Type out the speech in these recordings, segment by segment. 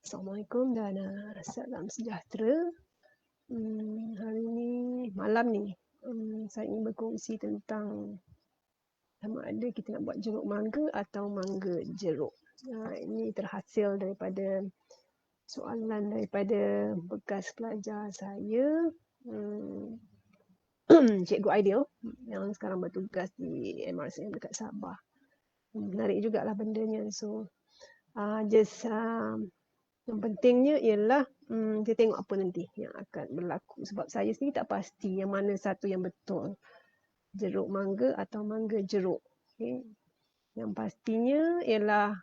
Assalamualaikum dan salam sejahtera. Hari ini, malam ni, saya ingin berkongsi tentang sama ada kita nak buat jeruk mangga atau mangga jeruk. Ini terhasil daripada soalan daripada bekas pelajar saya, Cikgu Aidil yang sekarang bertugas di MRCM dekat Sabah. Menarik jugalah bendanya. So, yang pentingnya ialah kita tengok apa nanti yang akan berlaku. Sebab saya sendiri tak pasti yang mana satu yang betul. Jeruk mangga atau mangga jeruk. Okay. Yang pastinya ialah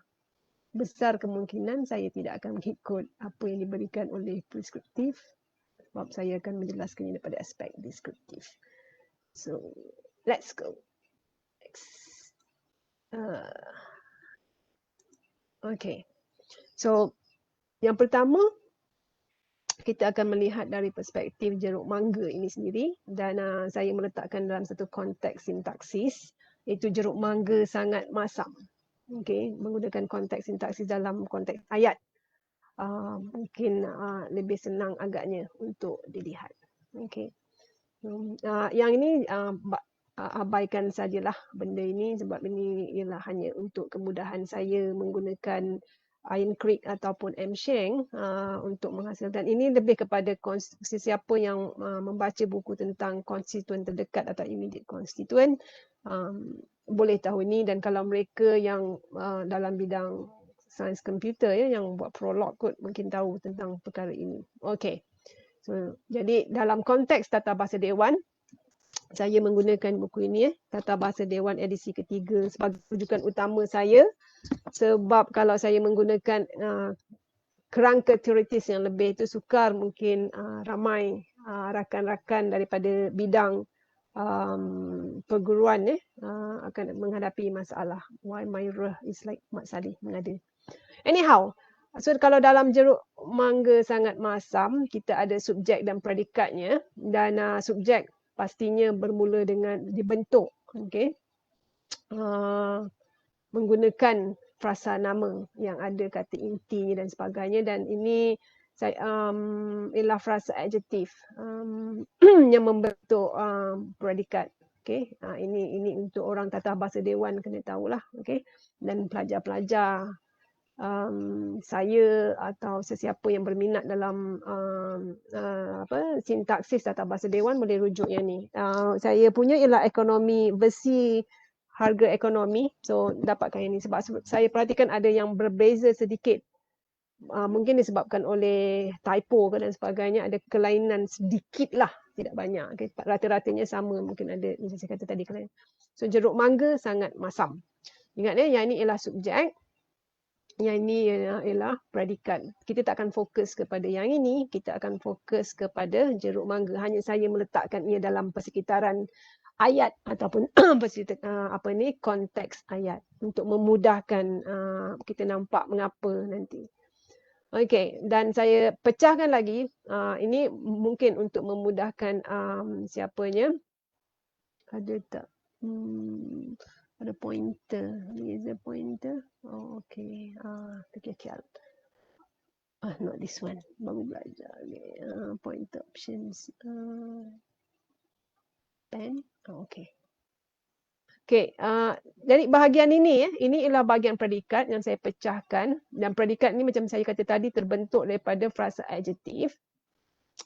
besar kemungkinan saya tidak akan mengikut apa yang diberikan oleh preskriptif. Sebab saya akan menjelaskannya daripada aspek deskriptif. So, let's go. Okay. So, yang pertama, kita akan melihat dari perspektif jeruk mangga ini sendiri dan saya meletakkan dalam satu konteks sintaksis, iaitu jeruk mangga sangat masam. Okay, menggunakan konteks sintaksis dalam konteks ayat. Mungkin lebih senang agaknya untuk dilihat. Okay. Yang ini abaikan sajalah benda ini sebab ini ialah hanya untuk kemudahan saya menggunakan Iron Creek ataupun M-Sheng untuk menghasilkan. Ini lebih kepada sesiapa yang membaca buku tentang konstituen terdekat atau immediate constituent boleh tahu ini, dan kalau mereka yang dalam bidang sains komputer ya, yang buat prolog kot mungkin tahu tentang perkara ini. Okey. So, jadi dalam konteks Tata Bahasa Dewan, saya menggunakan buku ini, Tata Bahasa Dewan edisi ketiga sebagai rujukan utama saya, sebab kalau saya menggunakan kerangka teoritis yang lebih itu sukar mungkin ramai rakan-rakan daripada bidang perguruan akan menghadapi masalah. Why my reh is like Mat Saleh mengada. Anyhow, so kalau dalam jeruk mangga sangat masam, kita ada subjek dan predikatnya, dan subjek pastinya bermula dengan dibentuk, okay, menggunakan frasa nama yang ada kata inti dan sebagainya, dan ini ialah frasa adjektif yang membentuk predikat. Okay. Ini untuk orang Tata Bahasa Dewan kena tahulah. Okay. Dan pelajar-pelajar saya atau sesiapa yang berminat dalam sintaksis Tata Bahasa Dewan boleh rujuk yang ni. Saya punya ialah ekonomi versi harga ekonomi, so dapatkan yang ni sebab saya perhatikan ada yang berbeza sedikit. Mungkin disebabkan oleh typo dan sebagainya, ada kelainan sedikit lah, tidak banyak. Okay. Rata-ratanya sama, mungkin ada macam saya kata tadi kelainan. So jeruk mangga sangat masam. Ingat yang ini ialah subjek, yang ini ialah predikat. Kita tak akan fokus kepada yang ini, kita akan fokus kepada jeruk mangga. Hanya saya meletakkan ia dalam persekitaran ayat ataupun konteks ayat untuk memudahkan kita nampak mengapa nanti. Okey, dan saya pecahkan lagi, ini mungkin untuk memudahkan siapanya. Ada tak? Ada pointer, laser pointer. Oh, okey. Terkekial. Not this one. Baru belajar. Okay. Pointer options. Pen. Okey. Okey, jadi bahagian ini ini ialah bahagian predikat yang saya pecahkan, dan predikat ni macam saya kata tadi terbentuk daripada frasa adjektif.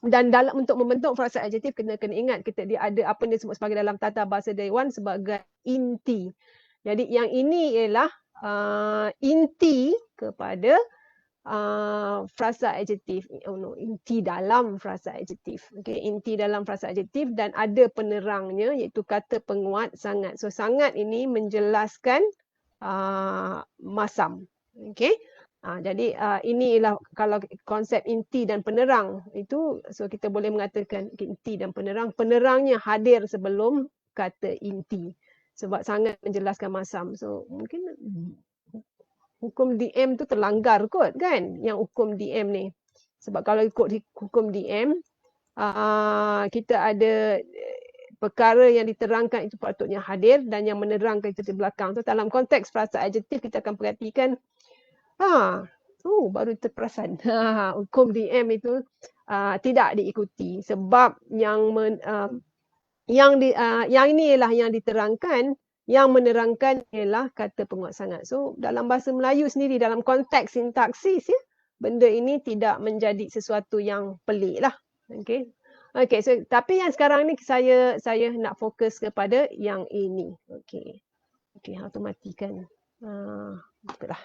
Dan dalam untuk membentuk frasa adjektif kena ingat dia ada apa yang disebut sebagai dalam Tata Bahasa Dewan sebagai inti. Jadi yang ini ialah inti kepada frasa adjektif, inti dalam frasa adjektif. Okay, inti dalam frasa adjektif dan ada penerangnya iaitu kata penguat sangat. So sangat ini menjelaskan masam. Okay. Jadi ini ialah kalau konsep inti dan penerang itu, so kita boleh mengatakan inti dan penerang. Penerangnya hadir sebelum kata inti sebab sangat menjelaskan masam. So mungkin hukum DM tu terlanggar kot kan, yang hukum DM ni. Sebab kalau ikut hukum DM, kita ada perkara yang diterangkan itu patutnya hadir dan yang menerangkan itu di belakang. So dalam konteks frasa adjektif kita akan perhatikan, baru terperasan. Hukum DM itu tidak diikuti sebab yang ini ialah yang diterangkan, yang menerangkan ialah kata penguat sangat. So dalam bahasa Melayu sendiri, dalam konteks sintaksis ya, benda ini tidak menjadi sesuatu yang pelik lah. Okay. Okay, so tapi yang sekarang ni saya nak fokus kepada yang ini. Okay. Okay, how to matikan. Itulah.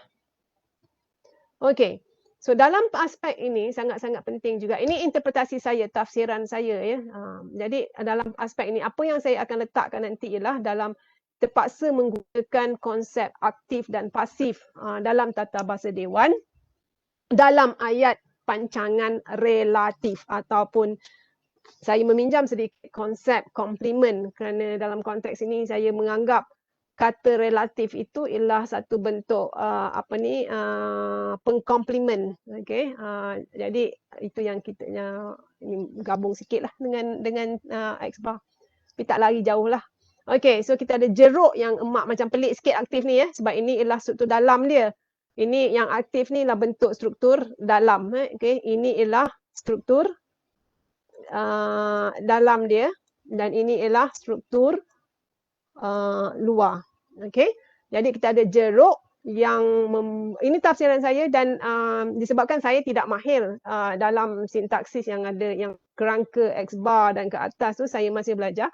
Okay. So dalam aspek ini sangat-sangat penting juga. Ini interpretasi saya, tafsiran saya ya. Jadi dalam aspek ini apa yang saya akan letakkan nanti ialah dalam terpaksa menggunakan konsep aktif dan pasif dalam tata bahasa dewan dalam ayat pancangan relatif ataupun saya meminjam sedikit konsep komplement kerana dalam konteks ini saya menganggap kata relatif itu ialah satu bentuk pengkomplement. Okay? Jadi itu yang kita ini gabung sikit lah dengan X bar. Tapi tak lari jauh lah. Okay, so kita ada jeruk yang emak macam pelik sikit aktif ni ya. Sebab ini ialah struktur dalam dia. Ini yang aktif ni ialah bentuk struktur dalam. Okay? Ini ialah struktur dalam dia. Dan ini ialah struktur luar. Okay, jadi kita ada jeruk yang ini tafsiran saya dan disebabkan saya tidak mahir dalam sintaksis yang ada yang kerangka X bar dan ke atas tu, saya masih belajar.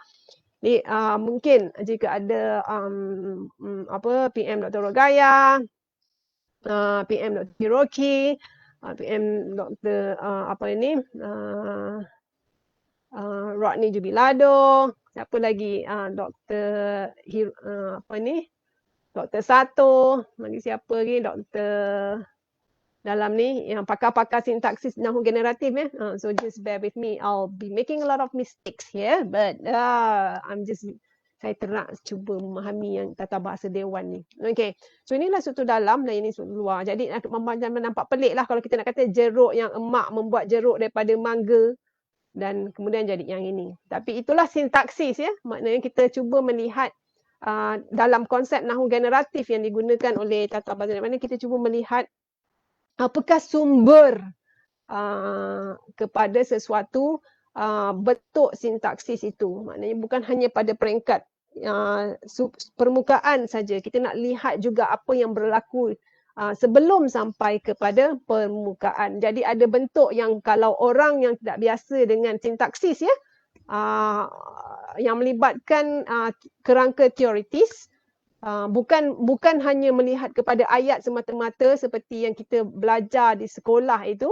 Jadi mungkin jika ada PM Dr. Rogaya, PM Dr. Hiroki, PM Dr. Rodney Jubilado, siapa lagi? Dr. Dr. Sato, lagi siapa lagi? Dr. dalam ni yang pakar-pakar sintaksis nahu generatif ya. So just bear with me. I'll be making a lot of mistakes here, but saya ternak cuba memahami yang tata bahasa dewan ni. Okay, so inilah struktur dalam dan ini struktur luar. Jadi nampak pelik lah kalau kita nak kata jeruk yang emak membuat jeruk daripada mangga. Dan kemudian jadi yang ini. Tapi itulah sintaksis ya. Maknanya kita cuba melihat dalam konsep nahu generatif yang digunakan oleh tata bahasa dewan, kita cuba melihat apakah sumber kepada sesuatu bentuk sintaksis itu. Maknanya bukan hanya pada peringkat permukaan saja. Kita nak lihat juga apa yang berlaku sebelum sampai kepada permukaan. Jadi ada bentuk yang kalau orang yang tidak biasa dengan sintaksis ya, yang melibatkan kerangka teoritis, bukan hanya melihat kepada ayat semata-mata seperti yang kita belajar di sekolah itu,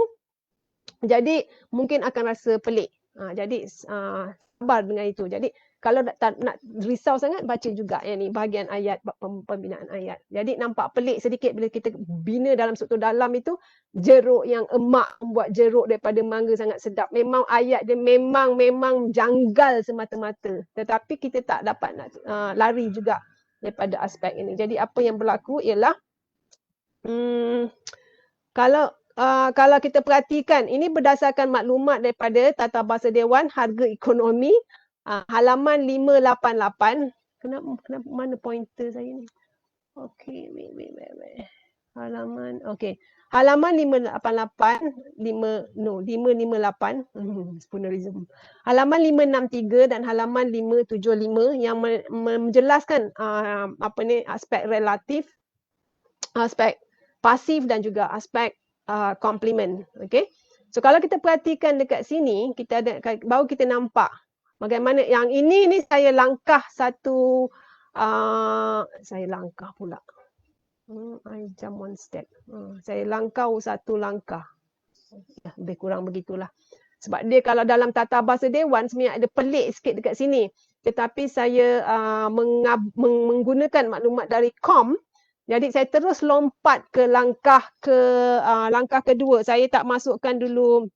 jadi mungkin akan rasa pelik. Jadi sabar dengan itu. Jadi kalau nak risau sangat, baca juga yang ni bahagian ayat pembinaan ayat. Jadi nampak pelik sedikit bila kita bina dalam struktur dalam itu, jeruk yang emak membuat jeruk daripada mangga sangat sedap. Memang ayat dia memang janggal semata-mata. Tetapi kita tak dapat nak lari juga daripada aspek ini. Jadi apa yang berlaku ialah kalau kita perhatikan, ini berdasarkan maklumat daripada Tata Bahasa Dewan Harga Ekonomi halaman 588. Kenapa mana pointer saya ni? Okey, wait. Halaman Halaman 588, 558, spoonerism. Halaman 563 dan halaman 575 yang menjelaskan aspek relatif, aspek pasif dan juga aspek komplement. Okey. So kalau kita perhatikan dekat sini, baru kita nampak bagaimana yang ini saya langkah satu, saya langkah pula. I jump one step. Saya langkau satu langkah. Lebih kurang begitulah. Sebab dia kalau dalam tata bahasa dewan sebenarnya ada pelik sikit dekat sini. Tetapi saya menggunakan maklumat dari KOM. Jadi saya terus lompat ke langkah kedua. Saya tak masukkan dulu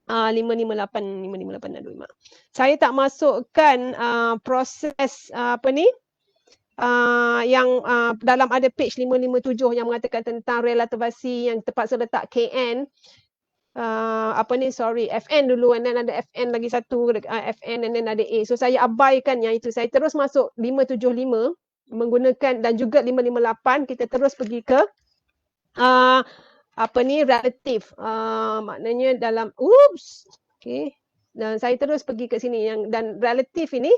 558 aduh mak. Saya tak masukkan proses yang dalam ada page 557 yang mengatakan tentang relativasi yang terpaksa letak KN. FN dulu, and then ada FN lagi satu, FN and then ada A. So saya abaikan yang itu. Saya terus masuk 575 menggunakan dan juga 558. Kita terus pergi ke relatif. Maknanya dalam oops. Okey. Dan saya terus pergi ke sini dan relatif ini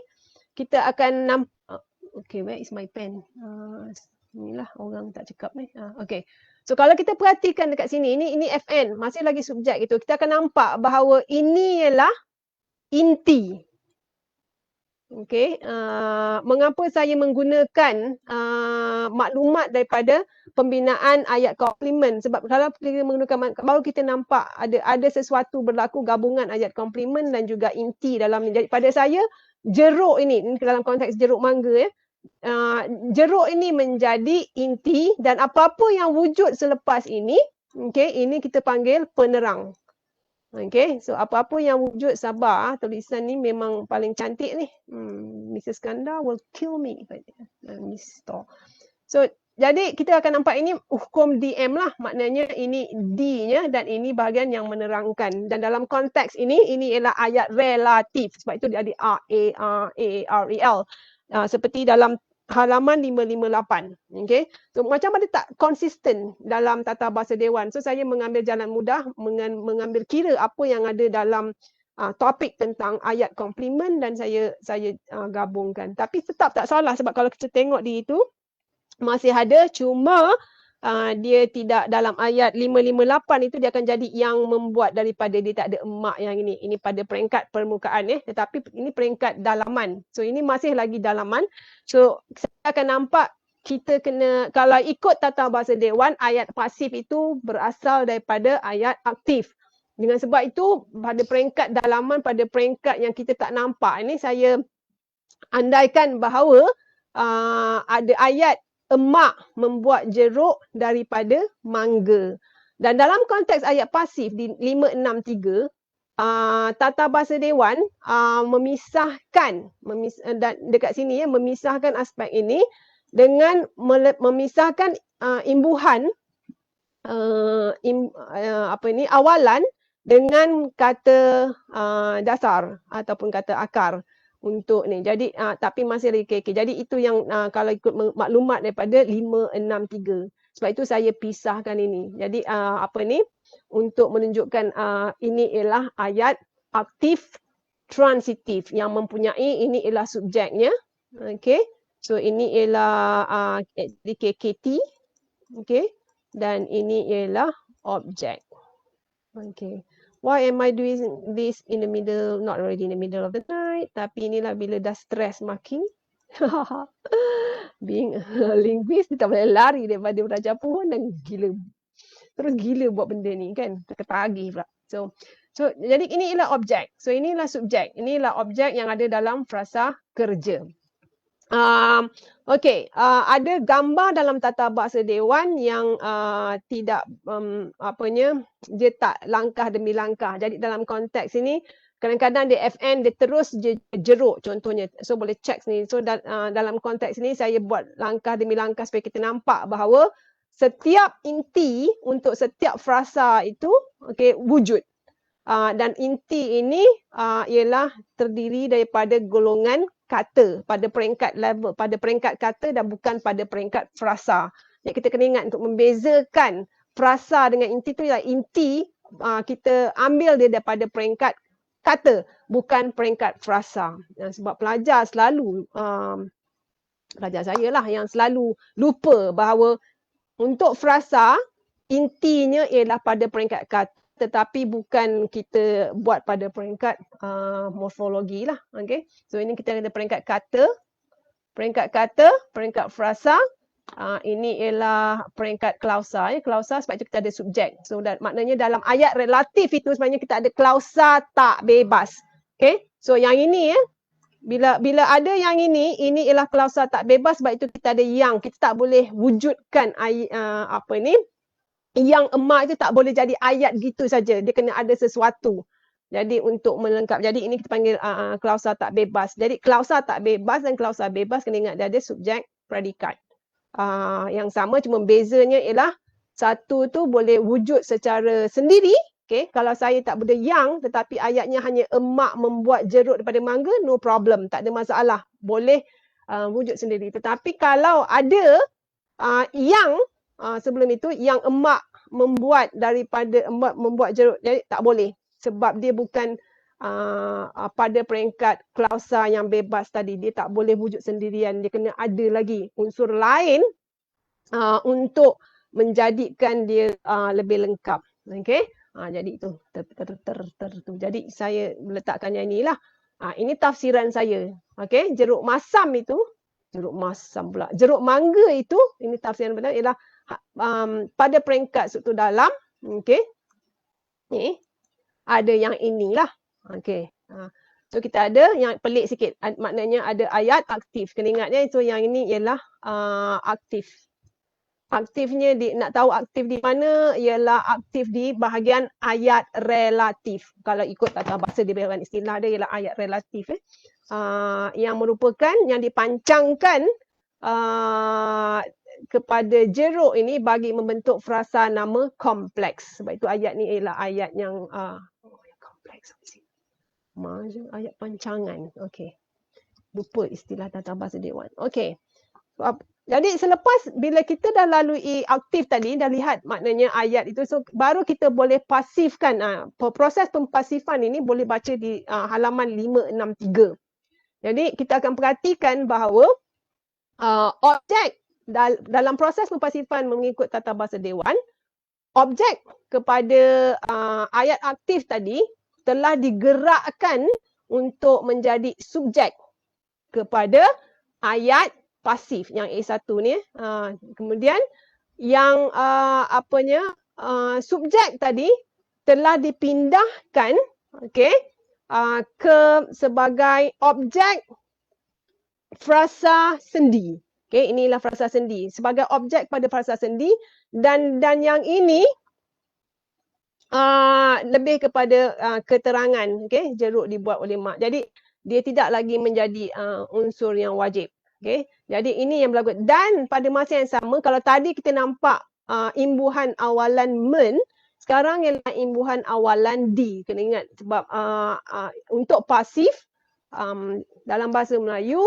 kita akan nampak. Okay, where is my pen? Inilah orang tak cakap ni. Okay. So kalau kita perhatikan dekat sini, ini FN, masih lagi subjek itu. Kita akan nampak bahawa ini ialah inti. Okay. Mengapa saya menggunakan maklumat daripada pembinaan ayat komplemen? Sebab kalau kita menggunakan, baru kita nampak ada sesuatu berlaku gabungan ayat komplemen dan juga inti dalam ni. Jadi pada saya, jeruk ini dalam konteks jeruk mangga ya, jeruk ini menjadi inti dan apa-apa yang wujud selepas ini, okay, ini kita panggil penerang. Okay, so apa-apa yang wujud, sabar, tulisan ni memang paling cantik ni. Mrs. Kanda will kill me. So, jadi kita akan nampak ini hukum DM lah. Maknanya ini D-nya dan ini bahagian yang menerangkan. Dan dalam konteks ini ialah ayat relatif. Sebab itu dia ada R-A-R-E-L. Seperti dalam halaman 558. Okay. So macam mana tak konsisten dalam tata bahasa Dewan. So saya mengambil jalan mudah, mengambil kira apa yang ada dalam topik tentang ayat komplemen dan saya gabungkan. Tapi tetap tak salah sebab kalau kita tengok di itu masih ada, cuma dia tidak dalam ayat 558 itu dia akan jadi yang membuat daripada dia tak ada emak yang ini. Ini pada peringkat permukaan tetapi ini peringkat dalaman. So ini masih lagi dalaman. So saya akan nampak kita kena, kalau ikut tata bahasa Dewan, ayat pasif itu berasal daripada ayat aktif. Dengan sebab itu pada peringkat dalaman, pada peringkat yang kita tak nampak ini, saya andaikan bahawa ada ayat emak membuat jeruk daripada mangga. Dan dalam konteks ayat pasif di 563, tata bahasa Dewan memisahkan dekat sini ya, memisahkan aspek ini dengan memisahkan imbuhan awalan dengan kata dasar ataupun kata akar. Untuk ni. Jadi tapi masih lagi KK. Jadi itu yang kalau ikut maklumat daripada 563. Sebab itu saya pisahkan ini. Jadi untuk menunjukkan ini ialah ayat aktif transitif yang mempunyai, ini ialah subjeknya. Okay. So ini ialah KKT. Okay. Dan ini ialah objek. Okay. Why am I doing this in the middle, not already in the middle of the night, tapi inilah bila dah stress marking. Being a linguist, kita boleh lari daripada belajar pohon dan terus gila buat benda ni kan, ketagih pula. So jadi ini ialah objek. So inilah subjek. Inilah objek yang ada dalam frasa kerja. Okay, ada gambar dalam tata bahasa Dewan yang tidak dia tak langkah demi langkah. Jadi dalam konteks ini kadang-kadang dia FN dia terus jeruk contohnya. So boleh check ni. So dalam konteks ini saya buat langkah demi langkah supaya kita nampak bahawa setiap inti untuk setiap frasa itu wujud. Dan inti ini ialah terdiri daripada golongan kata pada peringkat level, pada peringkat kata dan bukan pada peringkat frasa. Jadi kita kena ingat untuk membezakan frasa dengan inti tu ialah inti kita ambil dia daripada peringkat kata, bukan peringkat frasa. Sebab pelajar selalu, pelajar saya lah yang selalu lupa bahawa untuk frasa intinya ialah pada peringkat kata, tetapi bukan kita buat pada peringkat morfologi lah. Okay. So ini kita ada peringkat kata, peringkat frasa. Ini ialah peringkat klausa. Klausa sebab itu kita ada subjek. So maknanya dalam ayat relatif itu sebenarnya kita ada klausa tak bebas. Okay. So yang ini bila ada yang ini ialah klausa tak bebas sebab itu kita ada yang. Kita tak boleh wujudkan yang emak itu tak boleh jadi ayat gitu saja. Dia kena ada sesuatu. Jadi untuk melengkap. Jadi ini kita panggil klausa tak bebas. Jadi klausa tak bebas dan klausa bebas kena ingat dia ada subjek predikat. Yang sama cuma bezanya ialah satu tu boleh wujud secara sendiri. Okay. Kalau saya tak benda yang tetapi ayatnya hanya emak membuat jeruk daripada mangga, no problem. Tak ada masalah. Boleh wujud sendiri. Tetapi kalau ada yang sebelum itu yang emak membuat jeruk, jadi tak boleh sebab dia bukan pada peringkat klausa yang bebas tadi. Dia tak boleh wujud sendirian, dia kena ada lagi unsur lain untuk menjadikan dia lebih lengkap. Okey. Jadi itu jadi saya meletakkan yang inilah. Ini tafsiran saya. Okey, jeruk masam pula. Jeruk mangga itu, ini tafsiran benar ialah pada peringkat struktur dalam. Okey. Ni ada yang inilah. Okey. So kita ada yang pelik sikit. Maknanya ada ayat aktif. Kena ingat ya, so yang ini ialah aktif. Aktifnya nak tahu aktif di mana, ialah aktif di bahagian ayat relatif. Kalau ikut tata bahasa dia berikan istilah dia ialah ayat relatif. Yang merupakan yang dipancangkan kepada jeruk ini bagi membentuk frasa nama kompleks. Sebab itu ayat ni ialah ayat yang kompleks. Ayat pancangan. Okey. Lupa istilah tata bahasa Dewan. Okey. Jadi selepas bila kita dah lalui aktif tadi, dah lihat maknanya ayat itu, so baru kita boleh pasifkan. Proses pempasifan ini boleh baca di halaman 563. Jadi kita akan perhatikan bahawa objek dalam proses pempasifan mengikut tata bahasa Dewan, objek kepada ayat aktif tadi telah digerakkan untuk menjadi subjek kepada ayat pasif yang A1 ni. Kemudian yang subjek tadi telah dipindahkan ke sebagai objek frasa sendi. Okey, inilah frasa sendi sebagai objek pada frasa sendi, dan yang ini lebih kepada keterangan. Okey, jeruk dibuat oleh mak. Jadi dia tidak lagi menjadi unsur yang wajib. Okey, jadi ini yang berlaku. Dan pada masa yang sama, kalau tadi kita nampak imbuhan awalan men, sekarang ialah imbuhan awalan di. Kena ingat sebab untuk pasif dalam bahasa Melayu,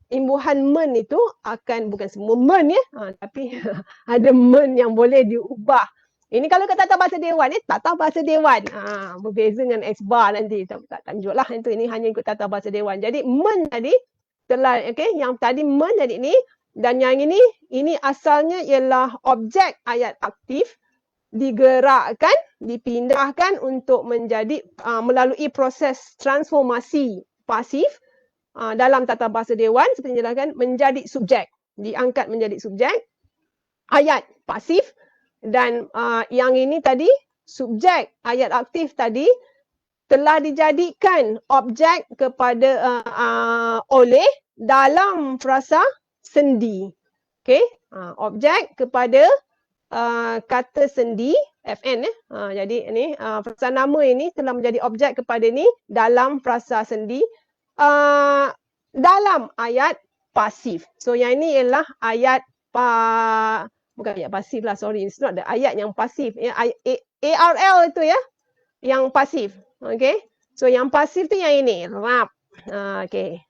imbuhan men itu akan bukan semua men ya, tapi ada men yang boleh diubah. Ini kalau kat tata bahasa Dewan ni, tata bahasa Dewan. Berbeza dengan X-bar nanti. Tak tunjuklah itu, ini hanya ikut tata bahasa Dewan. Jadi men tadi telah, yang tadi men jadi ni, dan yang ini asalnya ialah objek ayat aktif digerakkan, dipindahkan untuk menjadi melalui proses transformasi pasif dalam tata bahasa Dewan seperti dijelaskan menjadi subjek, diangkat menjadi subjek ayat pasif, dan yang ini tadi subjek ayat aktif tadi telah dijadikan objek kepada oleh dalam frasa sendi. Okey, objek kepada kata sendi FN jadi ini frasa nama ini telah menjadi objek kepada ni dalam frasa sendi dalam ayat pasif. So yang ini ialah ayat bukan ayat pasif lah, sorry, it's not the ayat yang pasif. ARL itu ya, yang pasif. Okey. So yang pasif tu yang ini, rap. Okey.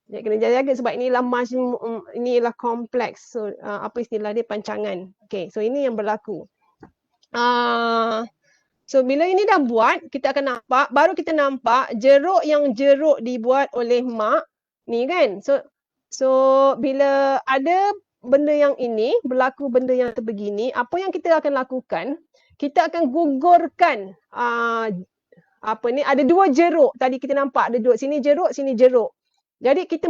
Dia kena jaga sebab inilah kompleks. So apa istilah dia, pancangan. Okey. So ini yang berlaku. So bila ini dah buat, kita akan nampak, baru kita nampak jeruk dibuat oleh mak ni kan. So bila ada benda yang ini, berlaku benda yang sebegini, apa yang kita akan lakukan? Kita akan gugurkan ada dua jeruk. Tadi kita nampak ada dua, sini jeruk, sini jeruk. Jadi kita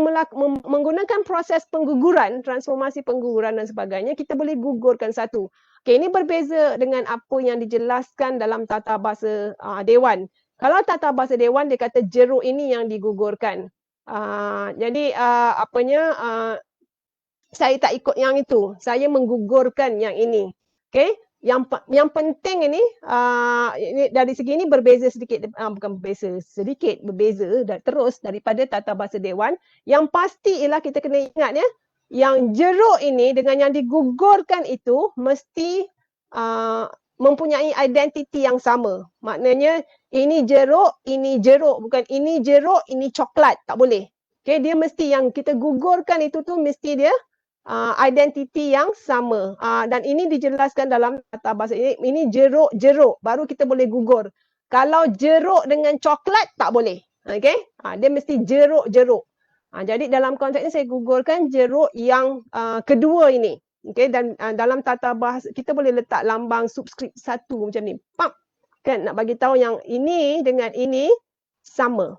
menggunakan proses pengguguran, transformasi pengguguran dan sebagainya, kita boleh gugurkan satu. Okey, ini berbeza dengan apa yang dijelaskan dalam tata bahasa Dewan. Kalau tata bahasa Dewan dia kata jeruk ini yang digugurkan. Jadi saya tak ikut yang itu. Saya menggugurkan yang ini. Okey. Yang penting ini dari segi ini berbeza sedikit, bukan berbeza sedikit, berbeza terus daripada tata bahasa Dewan. Yang pasti ialah kita kena ingat ya, yang jeruk ini dengan yang digugurkan itu mesti mempunyai identiti yang sama. Maknanya ini jeruk, bukan ini jeruk, ini coklat, tak boleh. Okay, dia mesti yang kita gugurkan itu tu mesti dia identiti yang sama. Dan ini dijelaskan dalam tata bahasa ini. Ini jeruk-jeruk. Baru kita boleh gugur. Kalau jeruk dengan coklat, tak boleh. Okay? Dia mesti jeruk-jeruk. Jadi dalam konteks ini saya gugurkan jeruk yang kedua ini. Okay? Dan dalam tata bahasa, kita boleh letak lambang subskrip 1 macam ni. Pam! Kan? Nak bagi tahu yang ini dengan ini sama.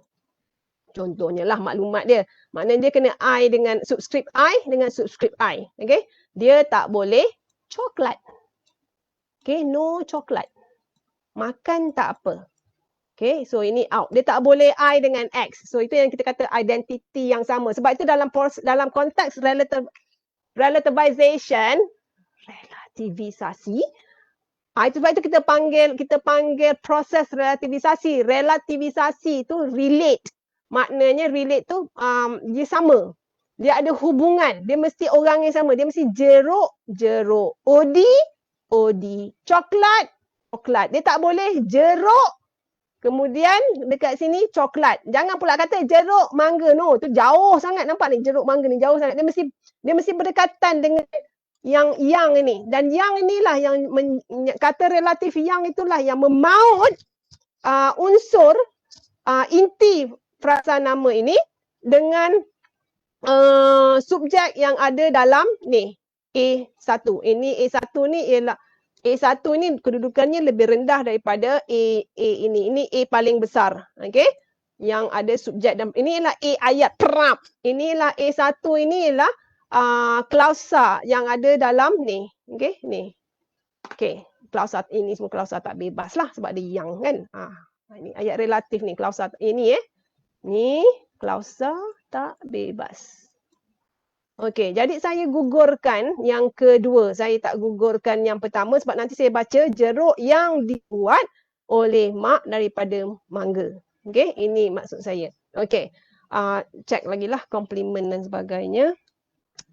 Contohnya lah maklumat dia. Maknanya dia kena I dengan subscript I dengan subscript I. Okay? Dia tak boleh coklat. Okay? No coklat. Makan tak apa. Okay? So ini out. Dia tak boleh I dengan X. So itu yang kita kata identity yang sama. Sebab itu dalam konteks relativization, relativisasi, sebab itu kita panggil proses relativisasi. Relativisasi itu relate. Maknanya relate tu dia sama. Dia ada hubungan. Dia mesti orang yang sama. Dia mesti jeruk. Odi. Coklat. Dia tak boleh jeruk. Kemudian dekat sini coklat. Jangan pula kata jeruk mangga. No, tu jauh sangat. Nampak ni jeruk mangga ni jauh sangat. Dia mesti berdekatan dengan yang ini. Dan yang inilah yang kata relatif yang itulah yang memaut unsur inti frasa nama ini dengan subjek yang ada dalam ni A1. Ini A1 ni ialah A1 ni kedudukannya lebih rendah daripada A ini. Ini A paling besar. Okey? Yang ada subjek dan ini ialah A ayat perap. Inilah A1 ini ialah klausa yang ada dalam ni. Okey? Ni. Okey. Klausa ini semua klausa tak bebas lah sebab dia yang kan. Ini ayat relatif ni klausa ini Ni klausa tak bebas. Okey, jadi saya gugurkan yang kedua. Saya tak gugurkan yang pertama sebab nanti saya baca jeruk yang dibuat oleh mak daripada mangga. Okey, ini maksud saya. Okey, check lagi lah komplement dan sebagainya.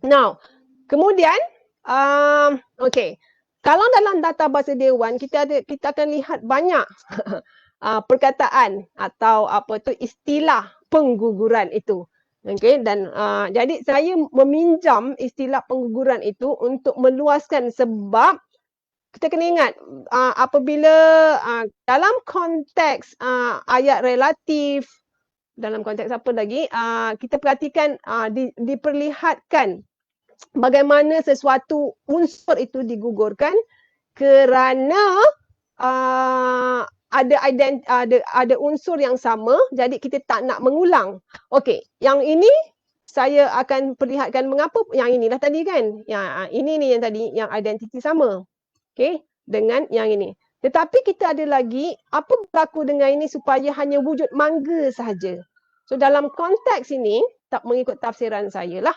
Now, kemudian, okey. Kalau dalam data bahasa Dewan, kita akan lihat banyak perkataan atau apa tu istilah pengguguran itu. Okey, dan jadi saya meminjam istilah pengguguran itu untuk meluaskan sebab kita kena ingat apabila dalam konteks ayat relatif, dalam konteks apa lagi, kita perhatikan diperlihatkan bagaimana sesuatu unsur itu digugurkan kerana ada unsur yang sama, jadi kita tak nak mengulang. Okey, yang ini saya akan perlihatkan mengapa yang inilah tadi kan. Yang ini ni yang tadi yang identiti sama. Okey, dengan yang ini. Tetapi kita ada lagi apa berlaku dengan ini supaya hanya wujud mangga sahaja. So dalam konteks ini tak mengikut tafsiran saya lah.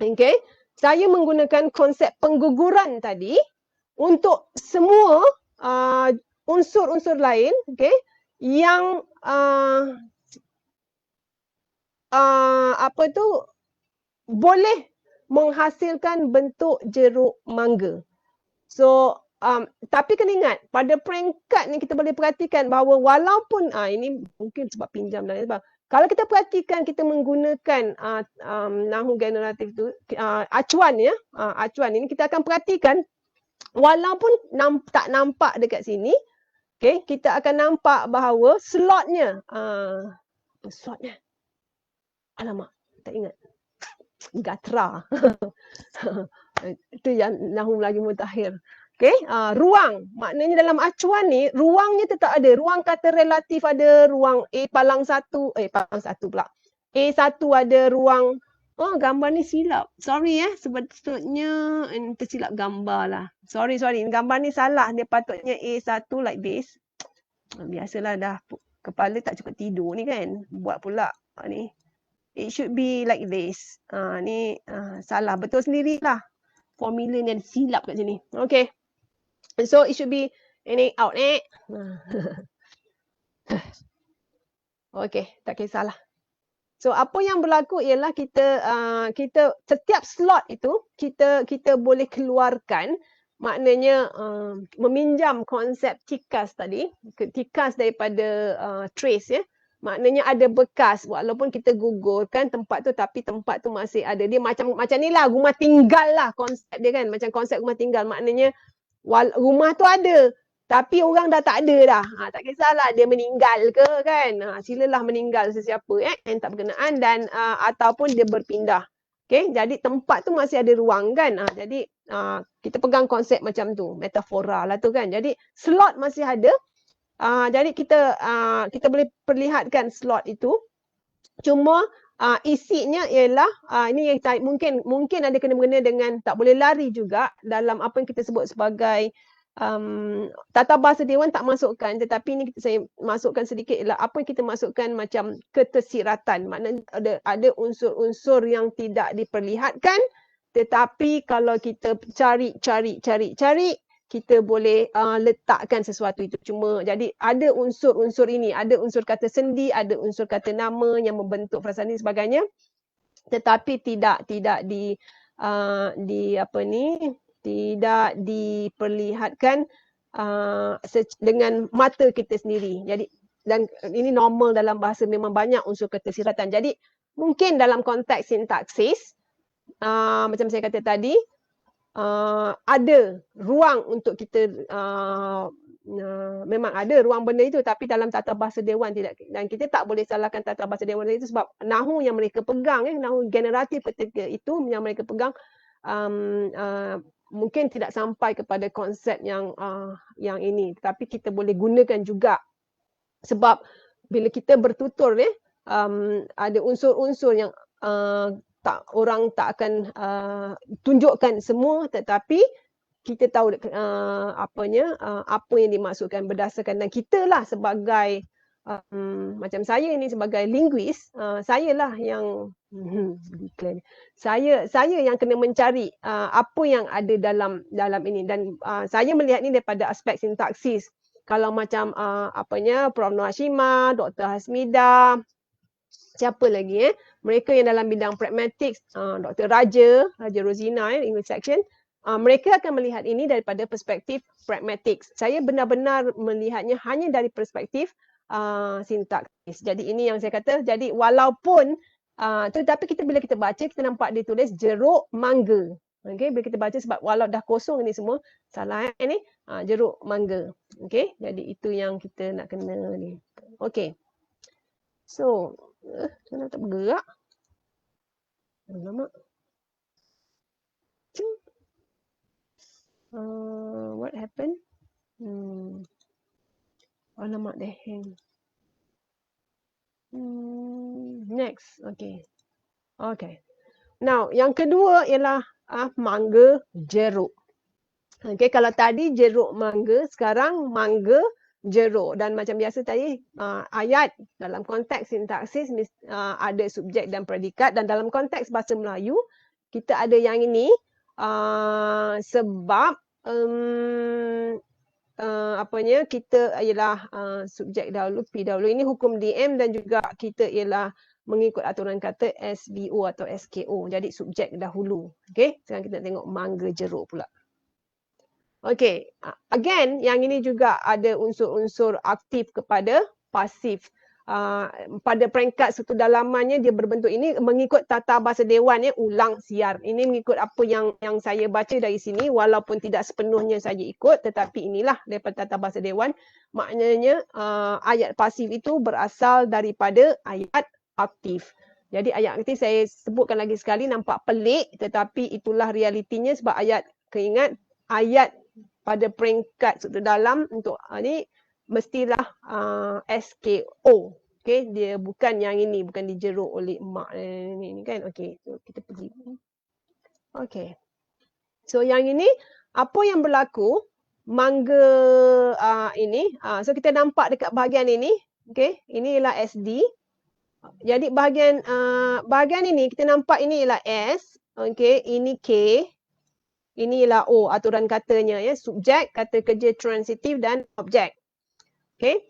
Okey, saya menggunakan konsep pengguguran tadi untuk semua unsur-unsur lain, okay, yang apa tu boleh menghasilkan bentuk jeruk mangga. So, tapi kena ingat pada peringkat ni kita boleh perhatikan bahawa walaupun ini mungkin sebab pinjam dan sebab kalau kita perhatikan kita menggunakan nahu generatif tu acuan ya, acuan ini kita akan perhatikan walaupun tak nampak dekat sini. Okay, kita akan nampak bahawa slotnya, slotnya, alamak, tak ingat, gatra, itu yang nahu Melayu mutakhir. Okay, ruang, maknanya dalam acuan ni, ruangnya tetap ada, ruang kata relatif ada, ruang A palang 1 pula, A1 ada ruang, gambar ni silap, sorry sebetulnya tersilap gambar lah. Sorry, gambar ni salah. Dia patutnya A1 like this. Biasalah dah kepala tak cukup tidur ni kan. Buat pula ni. It should be like this. Ni salah. Betul sendirilah. Formula ni ada silap kat sini. Okay. So it should be ini out Okay, tak kisahlah. So apa yang berlaku ialah kita setiap slot itu kita boleh keluarkan. Maknanya meminjam konsep tikas tadi, tikas daripada trace ya. Maknanya ada bekas, walaupun kita gugurkan tempat tu tapi tempat tu masih ada. Dia macam ni lah, rumah tinggal lah konsep dia kan. Macam konsep rumah tinggal, maknanya rumah tu ada tapi orang dah tak ada dah. Tak kisahlah dia meninggal ke kan. Silalah meninggal sesiapa yang tak berkenaan dan ataupun dia berpindah. Okay, jadi tempat tu masih ada ruang kan. Jadi kita pegang konsep macam tu, metafora lah tu kan. Jadi slot masih ada. Jadi kita boleh perlihatkan slot itu. Cuma isinya ialah ini yang mungkin ada kena-mengena dengan tak boleh lari juga dalam apa yang kita sebut sebagai tata bahasa dewan tak masukkan, tetapi ini saya masukkan sedikit ialah apa yang kita masukkan macam ketersiratan. Maknanya ada unsur-unsur yang tidak diperlihatkan, tetapi kalau kita cari kita boleh letakkan sesuatu itu. Cuma jadi ada unsur-unsur ini, ada unsur kata sendi, ada unsur kata nama yang membentuk perasaan ini sebagainya, tetapi tidak tidak diperlihatkan dengan mata kita sendiri. Jadi dan ini normal dalam bahasa, memang banyak unsur ketersiratan. Jadi mungkin dalam konteks sintaksis macam saya kata tadi, ada ruang untuk kita memang ada ruang benda itu, tapi dalam tata bahasa dewan tidak. Dan kita tak boleh salahkan tata bahasa dewan itu sebab nahu yang mereka pegang, nahu generatif ketika itu yang mereka pegang mungkin tidak sampai kepada konsep yang ini, tapi kita boleh gunakan juga sebab bila kita bertutur ada unsur-unsur yang orang tak akan tunjukkan semua, tetapi kita tahu apa yang dimaksudkan berdasarkan, dan kita lah sebagai macam saya ini sebagai linguis, saya lah yang saya yang kena mencari apa yang ada dalam ini, dan saya melihat ini daripada aspek sintaksis. Kalau macam Prof. Nur Hashimah, Dr. Hasmida, siapa lagi mereka yang dalam bidang pragmatics, Dr. Raja Rosina, English section, mereka akan melihat ini daripada perspektif pragmatics. Saya benar-benar melihatnya hanya dari perspektif sintaksis. Jadi ini yang saya kata, jadi walaupun tetapi bila kita baca, kita nampak dia tulis jeruk mangga. Okay, bila kita baca, sebab walau dah kosong ini semua, salah ini jeruk mangga. Okay, jadi itu yang kita nak kena ni. Okay, so saya tak bergerak. Alamak. What happened? Alamak, dah hang. Next, okay. Okay. Now, yang kedua ialah mangga jeruk. Okay, kalau tadi jeruk mangga, sekarang mangga jeruk. Dan macam biasa tadi, ayat dalam konteks sintaksis ada subjek dan predikat, dan dalam konteks bahasa Melayu kita ada yang ini sebab kita ialah subjek dahulu, P dahulu. Ini hukum DM, dan juga kita ialah mengikut aturan kata SVO atau SKO. Jadi subjek dahulu. Okay, sekarang kita tengok mangga jeruk pula. Okay, again yang ini juga ada unsur-unsur aktif kepada pasif. Pada peringkat satu dalamannya dia berbentuk ini mengikut tata bahasa dewan, ulang siar. Ini mengikut apa yang saya baca dari sini, walaupun tidak sepenuhnya saya ikut, tetapi inilah daripada tata bahasa dewan. Maknanya ayat pasif itu berasal daripada ayat aktif. Jadi ayat aktif saya sebutkan lagi sekali, nampak pelik, tetapi itulah realitinya sebab keingat ayat pada peringkat satu dalam untuk ni mestilah SKO. Okay, dia bukan yang ini, bukan dijeruk oleh emak ni kan. Okay, so kita pergi. Okay, so yang ini apa yang berlaku mangga ini, so kita nampak dekat bahagian ini. Okay, ini ialah SD. Jadi bahagian ini kita nampak ini ialah S, okay, ini K, ini ialah O, aturan katanya subjek, kata kerja transitif dan objek. Okay,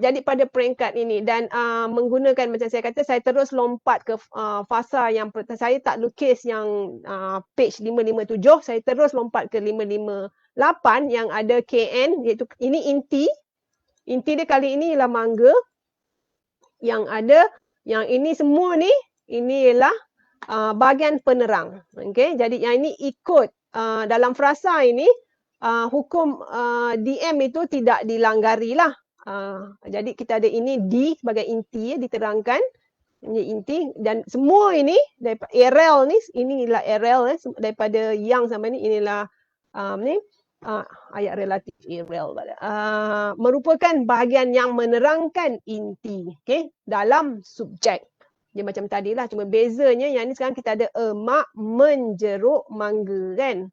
jadi pada peringkat ini dan menggunakan macam saya kata, saya terus lompat ke fasa yang saya tak lukis yang page 557, saya terus lompat ke 558 yang ada KN, iaitu ini inti dia kali ini ialah mangga. yang ada, yang ini semua ni, ini ialah bahagian penerang. Okay? Jadi yang ini ikut dalam frasa ini, hukum DM itu tidak dilanggari lah. Jadi kita ada ini D sebagai inti, diterangkan ini inti, dan semua ini daripada Arel ni, inilah Arel daripada yang sampai ni, inilah ni ayat relatif Arel merupakan bahagian yang menerangkan inti, okay, dalam subjek. Dia macam tadilah, cuma bezanya yang ni sekarang kita ada emak menjeruk mangga kan.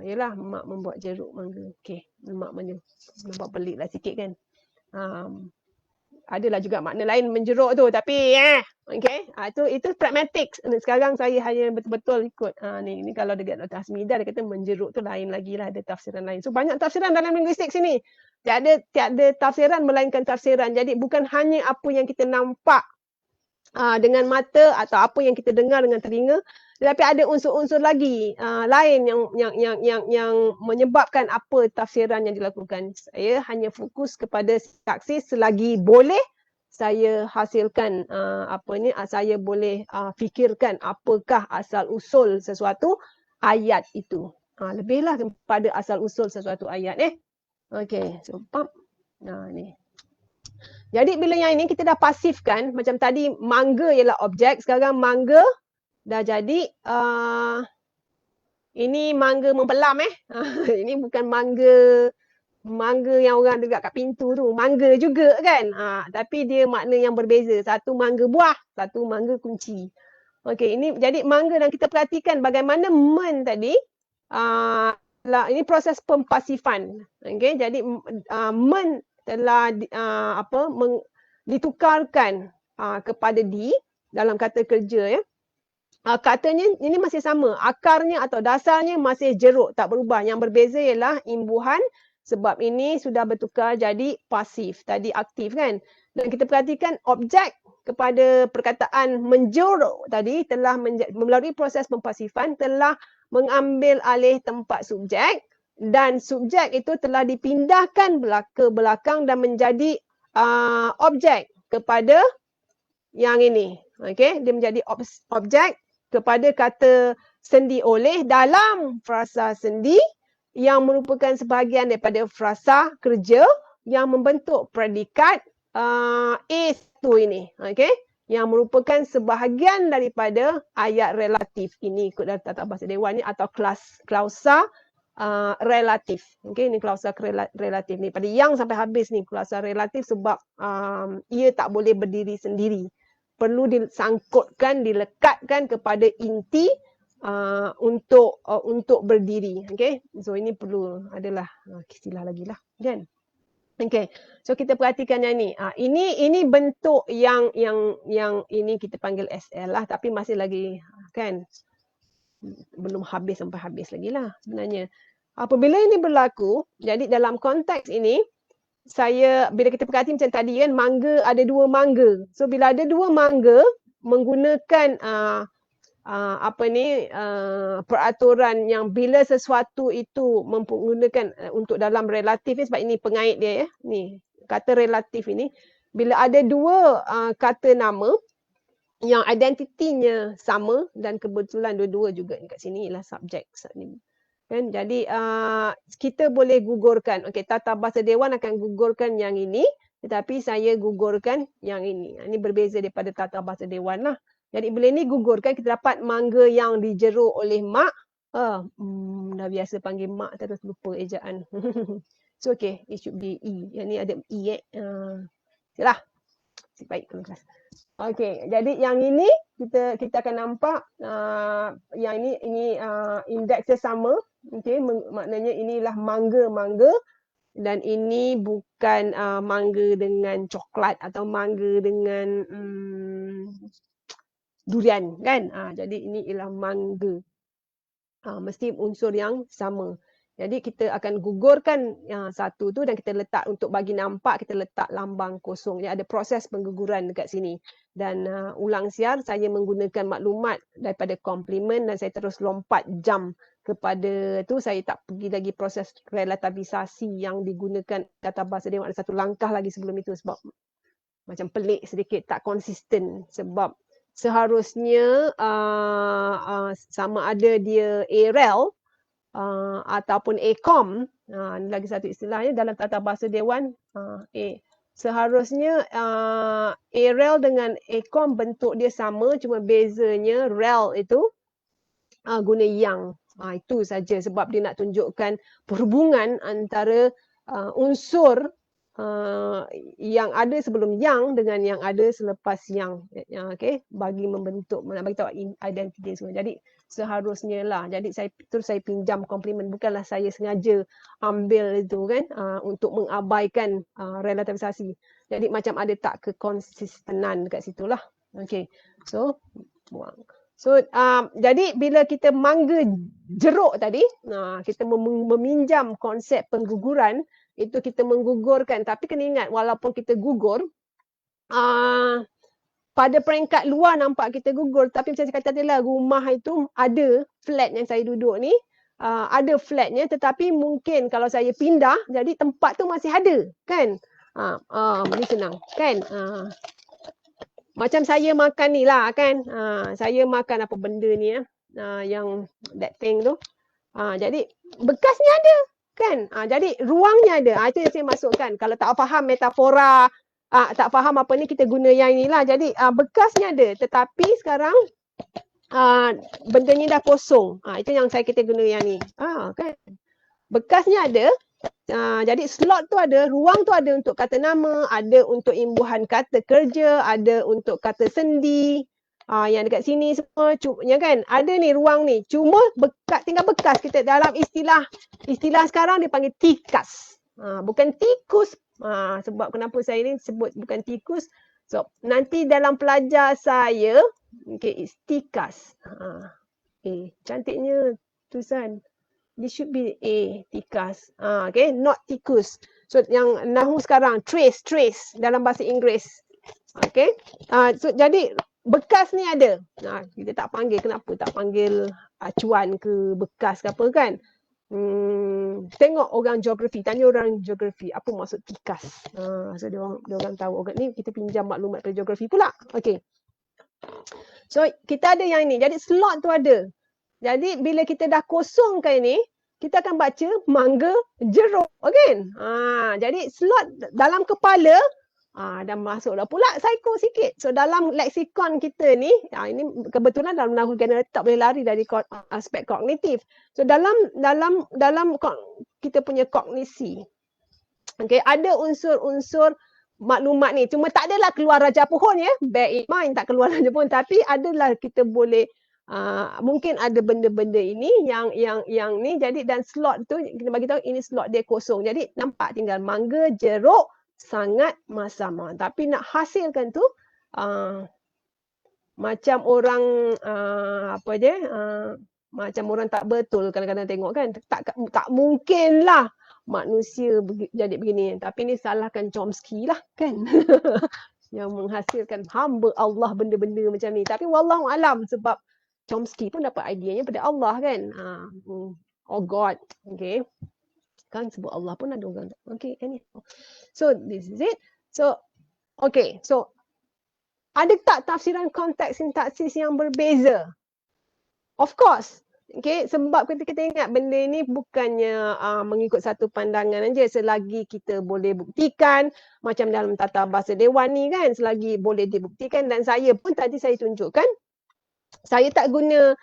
Yalah, mak membuat jeruk mangga. Okey, mak nampak pelik lah sikit kan. Adalah juga makna lain menjeruk tu, tapi okey, itu pragmatik. Sekarang saya hanya betul-betul ikut ni kalau dekat Dr. Hasmida dia kata menjeruk tu lain lagi lah, ada tafsiran lain. So banyak tafsiran dalam linguistik sini. Tiada tafsiran melainkan tafsiran. Jadi bukan hanya apa yang kita nampak dengan mata atau apa yang kita dengar dengan telinga, tetapi ada unsur-unsur lagi lain yang menyebabkan apa tafsiran yang dilakukan. Saya hanya fokus kepada saksi selagi boleh saya hasilkan saya boleh fikirkan apakah asal usul sesuatu ayat itu. Lebihlah kepada asal usul sesuatu ayat Okey, so ni. Jadi bila yang ini kita dah pasifkan, macam tadi mangga ialah objek, sekarang mangga dah jadi ini mangga mempelam ini bukan mangga yang orang dekat kat pintu tu, mangga juga kan. Tapi dia makna yang berbeza. Satu mangga buah, satu mangga kunci. Okey, ini jadi mangga, dan kita perhatikan bagaimana men tadi ini proses pempasifan. Okey, jadi men telah ditukarkan kepada di dalam kata kerja katanya ini masih sama, akarnya atau dasarnya masih jeruk, tak berubah. Yang berbeza ialah imbuhan, sebab ini sudah bertukar jadi pasif, tadi aktif kan. Dan kita perhatikan objek kepada perkataan menjeruk tadi telah melalui proses pempasifan telah mengambil alih tempat subjek, dan subjek itu telah dipindahkan ke belakang dan menjadi objek kepada yang ini. Okey, dia menjadi objek kepada kata sendi oleh dalam frasa sendi yang merupakan sebahagian daripada frasa kerja yang membentuk predikat A1 ini. Okey, yang merupakan sebahagian daripada ayat relatif ini ikut tata bahasa Dewan ni, atau klausa relatif. Okey, ni klausa relatif ni pada yang sampai habis ni klausa relatif, sebab ia tak boleh berdiri sendiri. Perlu disangkutkan, dilekatkan kepada inti untuk berdiri. Okey, so ini perlu adalah istilah lagi lah kan. Okey, so kita perhatikan yang ni. Ini bentuk yang ini kita panggil SL lah, tapi masih lagi kan belum habis sampai habis lagi lah sebenarnya. Apabila ini berlaku, jadi dalam konteks ini bila kita perhati macam tadi kan, mangga ada dua mangga. So bila ada dua mangga menggunakan peraturan yang bila sesuatu itu menggunakan untuk dalam relatif ni, sebab ini pengait dia ni kata relatif ini, bila ada dua kata nama yang identitinya sama dan kebetulan dua-dua juga kat sini ialah subjek ni. Kan, jadi kita boleh gugurkan. Okey, tata bahasa Dewan akan gugurkan yang ini, tetapi saya gugurkan yang ini. Ini berbeza daripada tata bahasa Dewan lah. Jadi bila ini gugurkan, kita dapat mangga yang dijeruk oleh mak. Dah biasa panggil mak terus lupa ejaan. So okay, it should be E. Yang ni ada E Yalah. Baik kelas. Okey, jadi yang ini kita akan nampak yang ini indeksnya sama. Okey, maknanya inilah mangga dan ini bukan mangga dengan coklat atau mangga dengan durian kan. Jadi ini ialah mangga. Mesti unsur yang sama. Jadi kita akan gugurkan yang satu tu dan kita letak, untuk bagi nampak kita letak lambang kosong. Jadi ada proses pengguguran dekat sini. Dan ulang siar saya menggunakan maklumat daripada komplement dan saya terus lompat jump kepada tu. Saya tak pergi lagi proses relativisasi yang digunakan kata bahasa Dewan. Ada satu langkah lagi sebelum itu sebab macam pelik sedikit, tak konsisten sebab seharusnya sama ada dia AREL ataupun ACOM, ini lagi satu istilahnya dalam tata bahasa Dewan, seharusnya AREL dengan ACOM bentuk dia sama, cuma bezanya REL itu guna yang. Itu saja sebab dia nak tunjukkan perhubungan antara unsur yang ada sebelum yang dengan yang ada selepas yang. Okay, bagi membentuk, nak bagi tahu identiti semua. Jadi seharusnya lah. Jadi saya pinjam komplimen, bukanlah saya sengaja ambil itu kan untuk mengabaikan relativisasi. Jadi macam ada tak kekonsistenan dekat situ lah. Okay, so buang. So jadi bila kita mangga jeruk tadi, kita meminjam konsep pengguguran, itu kita menggugurkan. Tapi kena ingat, walaupun kita gugur, pada peringkat luar nampak kita gugur, tapi macam saya kata tadi lah, rumah itu ada flat yang saya duduk ni, ada flatnya, tetapi mungkin kalau saya pindah, jadi tempat tu masih ada, kan? Ini senang, kan? Macam saya makan ni lah kan, saya makan apa benda ni yang that thing tu, jadi bekasnya ada kan, jadi ruangnya ada, itu yang saya masukkan. Kalau tak faham metafora, tak faham apa ni, kita guna yang ni lah. Jadi bekasnya ada, tetapi sekarang benda ni dah kosong, itu yang kita guna yang ni, kan, bekasnya ada. Jadi slot tu ada, ruang tu ada untuk kata nama, ada untuk imbuhan kata kerja, ada untuk kata sendi, yang dekat sini semua, ya kan, ada ni ruang ni. Cuma tinggal bekas. Kita dalam istilah sekarang dia panggil tikas, bukan tikus. Sebab kenapa saya ni sebut bukan tikus, so nanti dalam pelajar saya, okay, tikas. Cantiknya tulisan. This should be tikas. Okay, not tikus. So yang nahu sekarang, trace dalam bahasa Inggeris. Okay, so jadi bekas ni ada. Kita tak panggil, kenapa tak panggil acuan ke bekas ke apa kan? Tengok orang geografi, tanya orang geografi, apa maksud tikas? So dia orang tahu. Ni kita pinjam maklumat dari geografi pula. Okay. So kita ada yang ni. Jadi slot tu ada. Jadi bila kita dah kosongkan ini, kita akan baca mangga jeruk, kan? Jadi slot dalam kepala dah masuk dah pula psycho sikit. So dalam leksikon kita ni, ini kebetulan dalam nahu generatif tak boleh lari dari aspek kognitif. So dalam kita punya kognisi, okay, ada unsur-unsur maklumat ni. Cuma tak adalah keluar raja pohon ya. Bear in mind, tak keluar raja pohon, tapi adalah kita boleh mungkin ada benda-benda ini yang ni, jadi dan slot tu kita bagi tahu ini slot dia kosong. Jadi nampak tinggal mangga, jeruk, sangat masam. Tapi nak hasilkan tu macam orang macam orang tak betul kadang-kadang tengok kan, tak mungkin lah manusia jadi begini. Tapi ni salahkan Chomsky lah kan. Yang menghasilkan hamba Allah benda-benda macam ni. Tapi wallahu alam, sebab Chomsky pun dapat idenya pada Allah kan. Or God. Okay. Kan sebut Allah pun ada orang. Okay. Anyhow. So this is it. So okay. So ada tak tafsiran konteks sintaksis yang berbeza? Of course. Okay. Sebab kita ingat benda ni bukannya mengikut satu pandangan aja. Selagi kita boleh buktikan, macam dalam tata bahasa Dewan ni kan, selagi boleh dibuktikan. Dan saya pun tadi saya tunjukkan, saya tak guna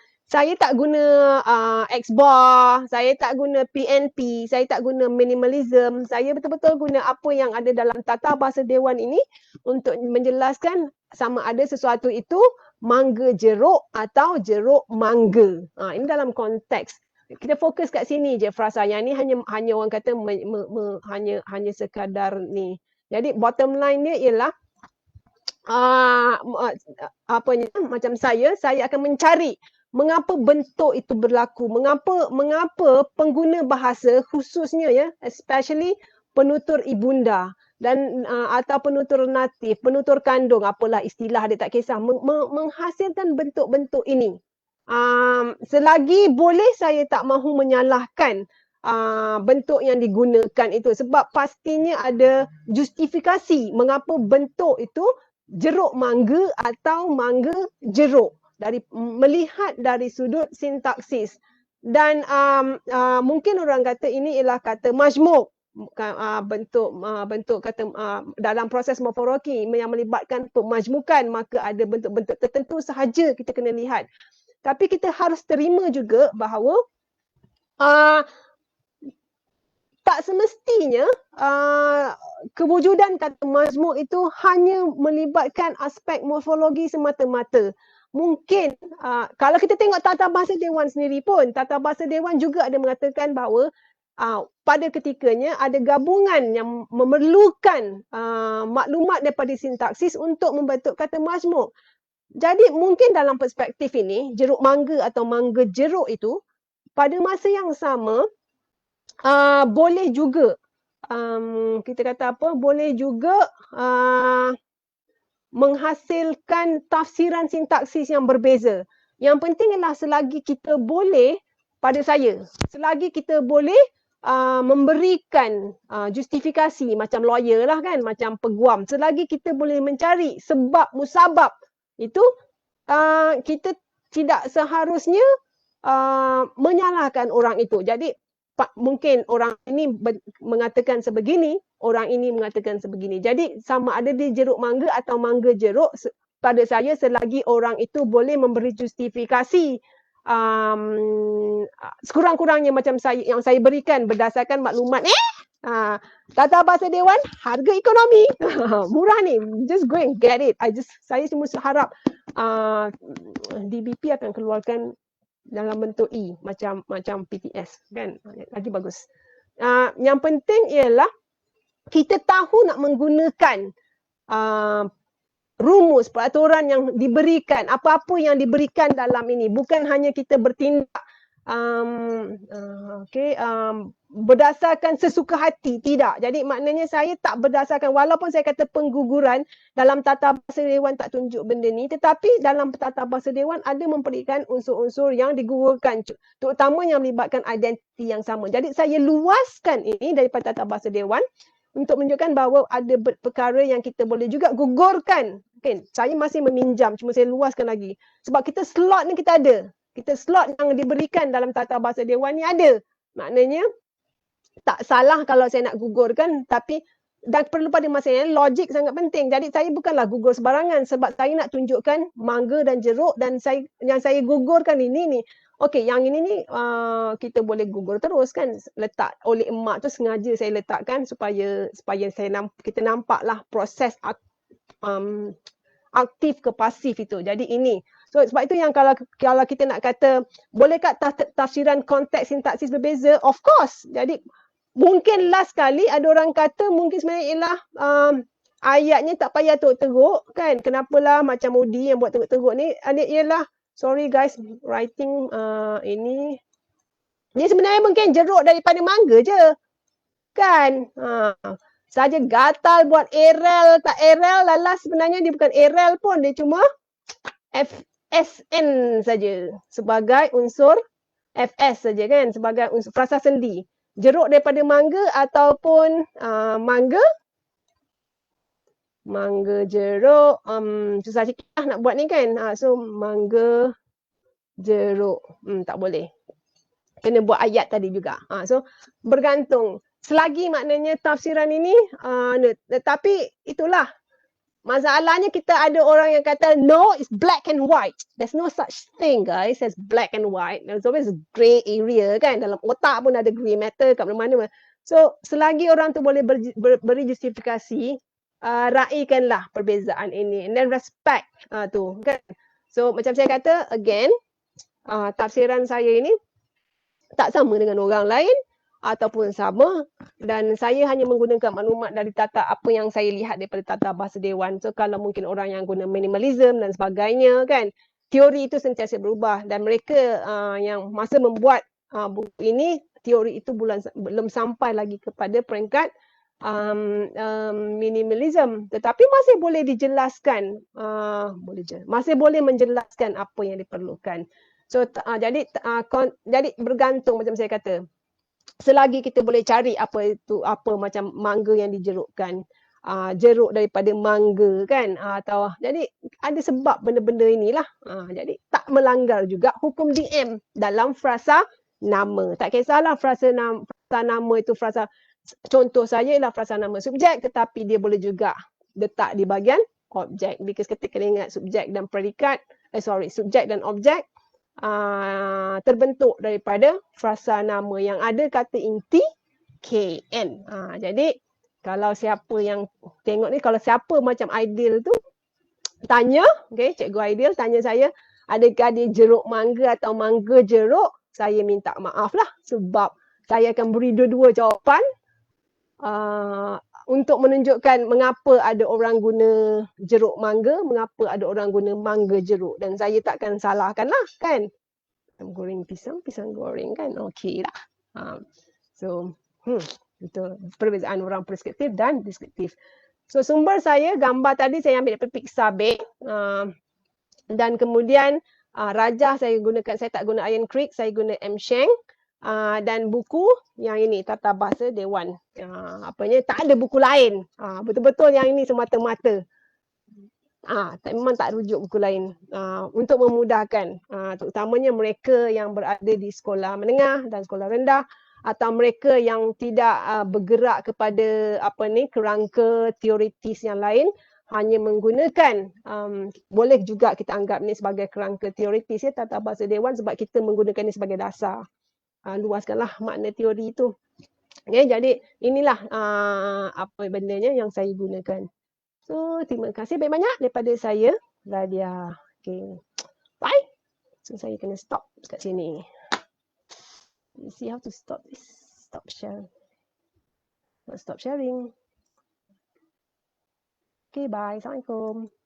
X-bar, saya tak guna PNP, saya tak guna minimalism. Saya betul-betul guna apa yang ada dalam tata bahasa Dewan ini untuk menjelaskan sama ada sesuatu itu mangga jeruk atau jeruk mangga. Ini dalam konteks. Kita fokus kat sini je frasa. Yang ni hanya orang kata hanya sekadar ni. Jadi bottom line dia ialah macam saya akan mencari mengapa bentuk itu berlaku, mengapa pengguna bahasa khususnya ya, especially penutur ibunda dan atau penutur natif, penutur kandung, apalah istilah dia tak kisah, menghasilkan bentuk-bentuk ini. Selagi boleh, saya tak mahu menyalahkan bentuk yang digunakan itu, sebab pastinya ada justifikasi mengapa bentuk itu jeruk mangga atau mangga jeruk, melihat dari sudut sintaksis. Dan mungkin orang kata ini ialah kata majmuk, bentuk kata dalam proses morfologi yang melibatkan pemajmukan, maka ada bentuk-bentuk tertentu sahaja kita kena lihat. Tapi kita harus terima juga bahawa tak semestinya kewujudan kata majmuk itu hanya melibatkan aspek morfologi semata-mata. Mungkin kalau kita tengok Tata Bahasa Dewan sendiri pun, Tata Bahasa Dewan juga ada mengatakan bahawa pada ketikanya ada gabungan yang memerlukan maklumat daripada sintaksis untuk membentuk kata majmuk. Jadi mungkin dalam perspektif ini, jeruk mangga atau mangga jeruk itu pada masa yang sama boleh juga kita kata apa, boleh juga menghasilkan tafsiran sintaksis yang berbeza. Yang penting ialah selagi kita boleh, pada saya, selagi kita boleh memberikan justifikasi macam lawyer lah kan, macam peguam, selagi kita boleh mencari sebab musabab itu, kita tidak seharusnya menyalahkan orang itu. Jadi mungkin orang ini mengatakan sebegini, orang ini mengatakan sebegini. Jadi sama ada di jeruk mangga atau mangga jeruk, pada saya selagi orang itu boleh memberi justifikasi sekurang-kurangnya macam yang saya berikan berdasarkan maklumat Tata Bahasa Dewan, harga ekonomi murah ni, just go and get it. Saya cuma harap DBP akan keluarkan dalam bentuk macam PTS kan, lagi bagus. Yang penting ialah kita tahu nak menggunakan rumus peraturan yang diberikan, apa-apa yang diberikan dalam ini, bukan hanya kita bertindak berdasarkan sesuka hati, tidak. Jadi maknanya saya tak berdasarkan, walaupun saya kata pengguguran dalam Tata Bahasa Dewan tak tunjuk benda ni, tetapi dalam Tata Bahasa Dewan ada memberikan unsur-unsur yang digugurkan, terutama yang melibatkan identiti yang sama. Jadi saya luaskan ini daripada Tata Bahasa Dewan untuk menunjukkan bahawa ada perkara yang kita boleh juga gugurkan. Okay. Saya masih meminjam, cuma saya luaskan lagi. Sebab kita slot ni kita ada. Kita slot yang diberikan dalam Tata Bahasa Dewan ni ada. Maknanya tak salah kalau saya nak gugurkan, tapi dan perlu pada masa yang logik sangat penting. Jadi saya bukanlah gugur sebarangan sebab saya nak tunjukkan mangga dan jeruk, dan yang saya gugurkan ini ni. Okey, yang ini ni kita boleh gugur terus kan, letak oleh emak tu sengaja saya letakkan supaya kita nampaklah proses aktif ke pasif itu. Jadi ini. So sebab itu yang kalau kita nak kata bolehkah tafsiran konteks sintaksis berbeza? Of course. Jadi mungkin last kali ada orang kata mungkin sebenarnya ialah ayatnya tak payah teruk kan. Kenapalah macam Mudi yang buat teruk ni? Ialah, sorry guys, writing ini. Dia sebenarnya mungkin jeruk daripada mangga je. Kan? Saja gatal buat Erel, tak Erel, lalas sebenarnya dia bukan Erel pun. Dia cuma FSN saja sebagai unsur FS saja kan, sebagai unsur frasa sendi. Jeruk daripada mangga ataupun mangga jeruk, susah sikit lah nak buat ni kan. So mangga jeruk, tak boleh. Kena buat ayat tadi juga. So bergantung. Selagi maknanya tafsiran ini, tetapi itulah. Masalahnya kita ada orang yang kata no, it's black and white. There's no such thing guys as black and white. There's always a grey area kan. Dalam otak pun ada grey matter kat mana-mana. So selagi orang tu boleh beri justifikasi, raikanlah perbezaan ini. And then respect tu kan. So macam saya kata again, tafsiran saya ini tak sama dengan orang lain ataupun sama, dan saya hanya menggunakan maklumat dari tata apa yang saya lihat daripada Tata Bahasa Dewan. So kalau mungkin orang yang guna minimalism dan sebagainya kan, teori itu sentiasa berubah, dan mereka yang masa membuat buku ini, teori itu belum sampai lagi kepada peringkat minimalism, tetapi masih boleh dijelaskan, masih boleh menjelaskan apa yang diperlukan. So jadi bergantung macam saya kata. selagi kita boleh cari apa macam mangga yang dijerukkan, jeruk daripada mangga kan, atau jadi ada sebab benda-benda inilah. Jadi tak melanggar juga hukum DM dalam frasa nama. Tak kisahlah frasa nama itu frasa, contoh saya ialah frasa nama subjek, tetapi dia boleh juga letak di bahagian objek. Because kita kena ingat subjek dan predikat, subjek dan objek terbentuk daripada frasa nama yang ada kata inti KN. Jadi kalau siapa yang tengok ni, kalau siapa macam Ideal tu tanya, okay, Cikgu Ideal tanya saya, adakah dia jeruk mangga atau mangga jeruk, saya minta maaf lah sebab saya akan beri dua-dua jawapan untuk menunjukkan mengapa ada orang guna jeruk mangga, mengapa ada orang guna mangga jeruk, dan saya takkan salahkan lah kan. Goreng pisang, pisang goreng kan, okey lah. So, itu perbezaan orang preskriptif dan deskriptif. So, sumber saya, gambar tadi saya ambil daripada Pixabay. Dan kemudian rajah saya gunakan, saya tak guna Iron Creek, saya guna M. Sheng. Dan buku yang ini, Tata Bahasa Dewan. Tak ada buku lain. Betul-betul yang ini semata-mata. Memang tak rujuk buku lain untuk memudahkan terutamanya mereka yang berada di sekolah menengah dan sekolah rendah, atau mereka yang tidak bergerak kepada kerangka teoritis yang lain, hanya menggunakan boleh juga kita anggap ini sebagai kerangka teoritis ya, Tata Bahasa Dewan, sebab kita menggunakan ini sebagai dasar. Luaskanlah makna teori itu. Okay, jadi inilah apa bendanya yang saya gunakan. So, terima kasih banyak-banyak daripada saya, Radia. Okay. Bye. So, saya kena stop kat sini. You see how to stop this? Stop sharing. Stop sharing. Okay, bye. Assalamualaikum.